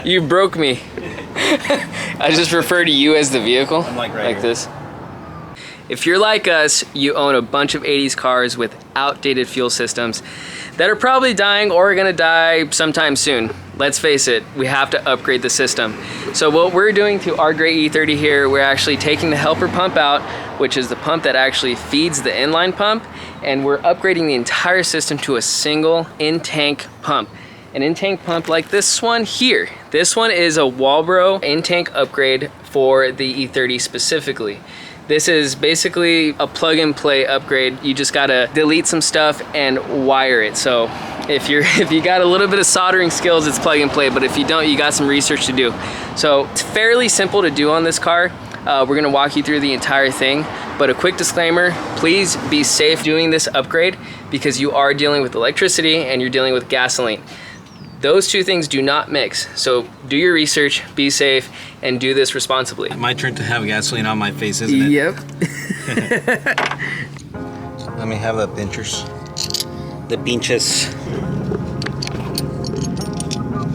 You broke me. I just refer to you as the vehicle, like this. If you're like us, you own a bunch of 80s cars with outdated fuel systems that are probably dying or gonna die sometime soon. Let's face it, we have to upgrade the system. So what we're doing to our gray E30 here, we're actually taking the helper pump out, which is the pump that actually feeds the inline pump, and we're upgrading the entire system to a single in-tank pump. An in-tank pump like this one here. This one is a Walbro in-tank upgrade for the E30 specifically. This is basically a plug and play upgrade. You just gotta delete some stuff and wire it. So if you got a little bit of soldering skills, it's plug and play, but if you don't, you got some research to do. So it's fairly simple to do on this car. We're gonna walk you through the entire thing, but a quick disclaimer, please be safe doing this upgrade because you are dealing with electricity and you're dealing with gasoline. Those two things do not mix. So do your research, be safe, and do this responsibly. My turn to have gasoline on my face, isn't it? Yep. Let me have the pinchers. The pinches.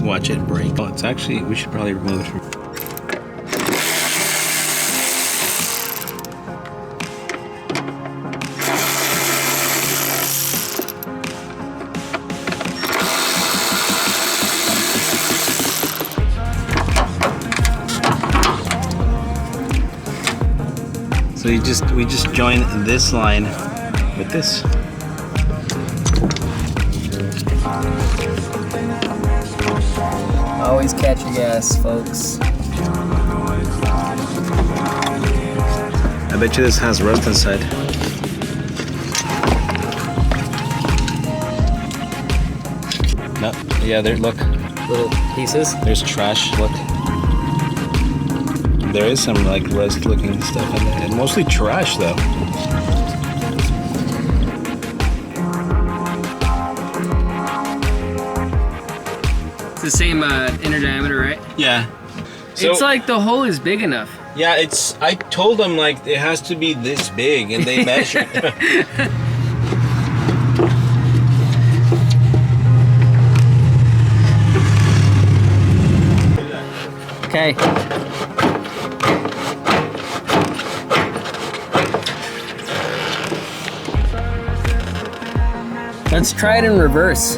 Watch it break. Oh, it's actually, we should probably remove it. So we just join this line with this. Always catch your gas, folks. I bet you this has rust inside. No, yeah, there, look. Little pieces. There's trash, look. There is some like rust looking stuff in there, and mostly trash though. It's the same inner diameter, right? Yeah. So, it's like the hole is big enough. Yeah, I told them like it has to be this big, and they measured. Okay. Let's try it in reverse.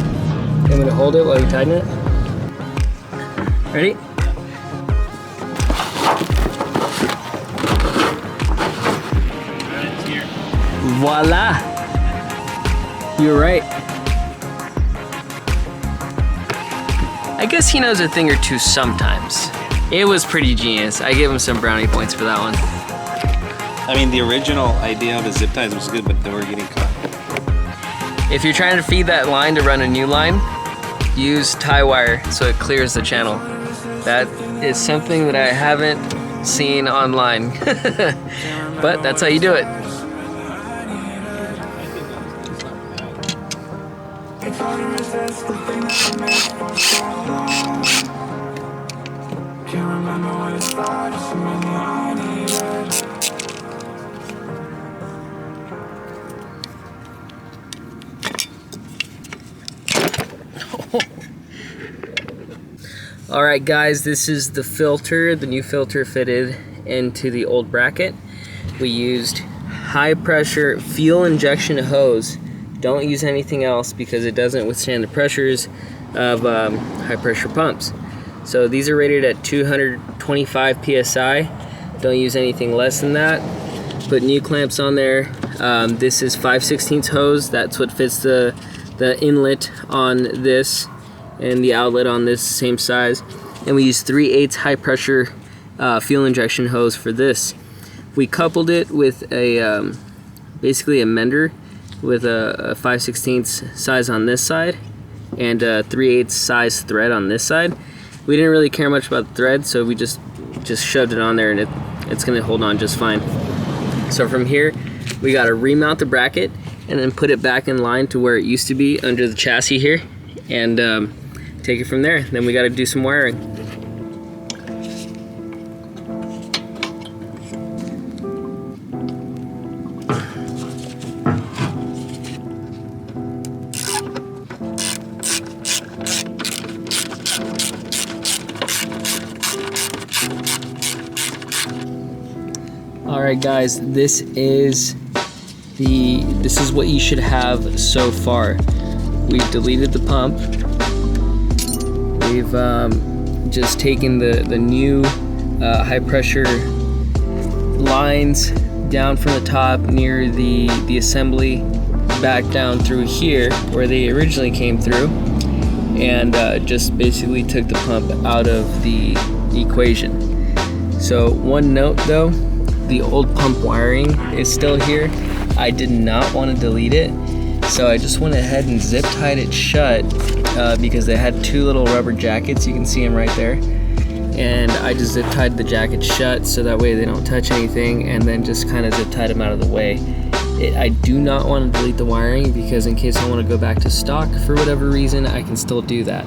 You want me to hold it while you tighten it? Ready? Voila! You're right. I guess he knows a thing or two sometimes. It was pretty genius. I give him some brownie points for that one. I mean, the original idea of the zip ties was good, but they were getting caught. If you're trying to feed that line to run a new line, use tie wire so it clears the channel. That is something that I haven't seen online, but that's how you do it. All right, guys, this is the filter, the new filter fitted into the old bracket. We used high pressure fuel injection hose. Don't use anything else because it doesn't withstand the pressures of high pressure pumps. So these are rated at 225 PSI. Don't use anything less than that. Put new clamps on there. This is 5/16 hose. That's what fits the inlet on this and the outlet on this same size. And we use 3/8 high pressure fuel injection hose for this. We coupled it with a basically a mender with a 5/16 size on this side and a 3/8 size thread on this side. We didn't really care much about the thread, so we just shoved it on there, and it's gonna hold on just fine. So from here, we gotta remount the bracket, and then put it back in line to where it used to be under the chassis here, and take it from there. Then we got to do some wiring. All right, guys, this is what you should have so far. We've deleted the pump. We've just taken the new high pressure lines down from the top near the assembly back down through here where they originally came through, and just basically took the pump out of the equation. So one note though, the old pump wiring is still here. I did not want to delete it, so I just went ahead and zip tied it shut because they had two little rubber jackets. You can see them right there, and I just zip tied the jacket shut so that way they don't touch anything, and then just kind of zip tied them out of the way. I do not want to delete the wiring because in case I want to go back to stock for whatever reason, I can still do that.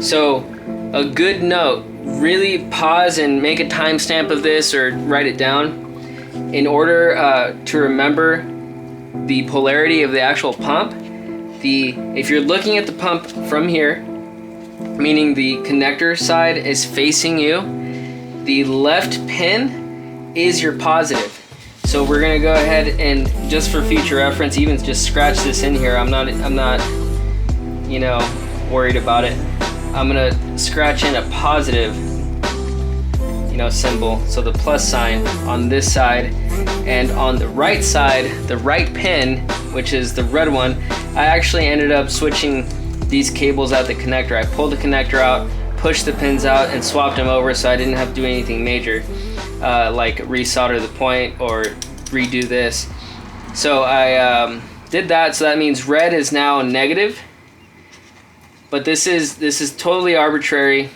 So a good note, really pause and make a timestamp of this or write it down in order to remember the polarity of the actual pump. If you're looking at the pump from here, meaning the connector side is facing you, the left pin is your positive. So we're gonna go ahead and, just for future reference, even just scratch this in here. I'm not you know, worried about it. I'm gonna scratch in a positive, you know, symbol. So the plus sign on this side, and on the right side, the right pin, which is the red one, I actually ended up switching these cables out the connector. I pulled the connector out, pushed the pins out, and swapped them over so I didn't have to do anything major, like resolder the point or redo this. So I did that, so that means red is now negative. But this is totally arbitrary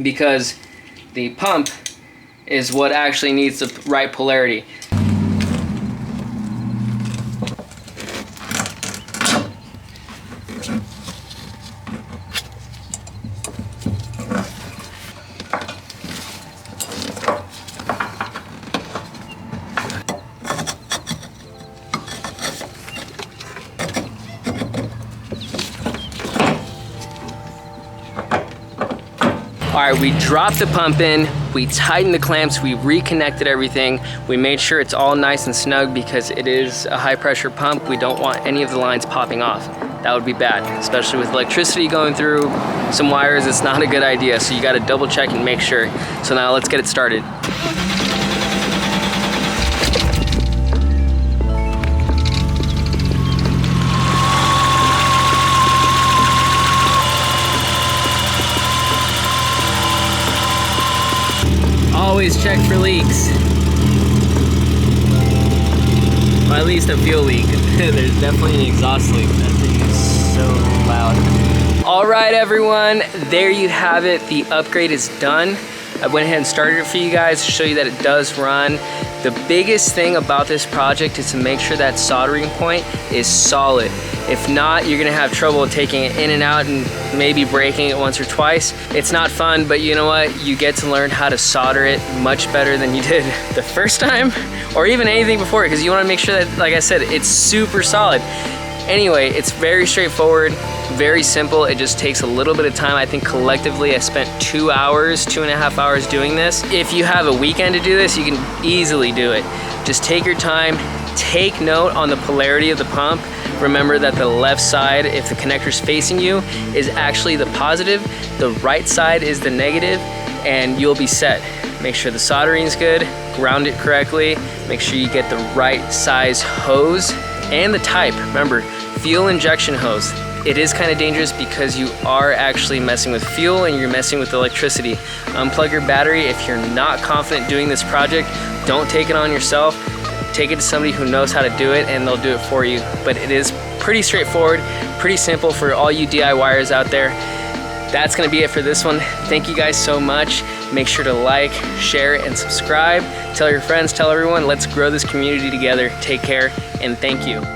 because the pump is what actually needs the right polarity. All right, we dropped the pump in, we tightened the clamps, we reconnected everything. We made sure it's all nice and snug because it is a high pressure pump. We don't want any of the lines popping off. That would be bad, especially with electricity going through some wires. It's not a good idea, so you gotta double check and make sure. So now let's get it started. Always check for leaks. Or at least a fuel leak. There's definitely an exhaust leak. That thing is so loud. All right, everyone, there you have it. The upgrade is done. I went ahead and started it for you guys to show you that it does run. The biggest thing about this project is to make sure that soldering point is solid. If not, you're gonna have trouble taking it in and out and maybe breaking it once or twice. It's not fun, but you know what? You get to learn how to solder it much better than you did the first time, or even anything before, because you wanna make sure that, like I said, it's super solid. Anyway, it's very straightforward, very simple. It just takes a little bit of time. I think collectively I spent 2 hours, 2.5 hours doing this. If you have a weekend to do this, you can easily do it. Just take your time, take note on the polarity of the pump. Remember that the left side, if the connector's facing you, is actually the positive, the right side is the negative, and you'll be set. Make sure the soldering's good, ground it correctly, make sure you get the right size hose and the type. Remember, fuel injection hose. It is kind of dangerous because you are actually messing with fuel and you're messing with electricity. Unplug your battery. If you're not confident doing this project, don't take it on yourself. Take it to somebody who knows how to do it and they'll do it for you. But it is pretty straightforward, pretty simple for all you DIYers out there. That's gonna be it for this one. Thank you guys so much. Make sure to like, share, and subscribe. Tell your friends, tell everyone. Let's grow this community together. Take care, and thank you.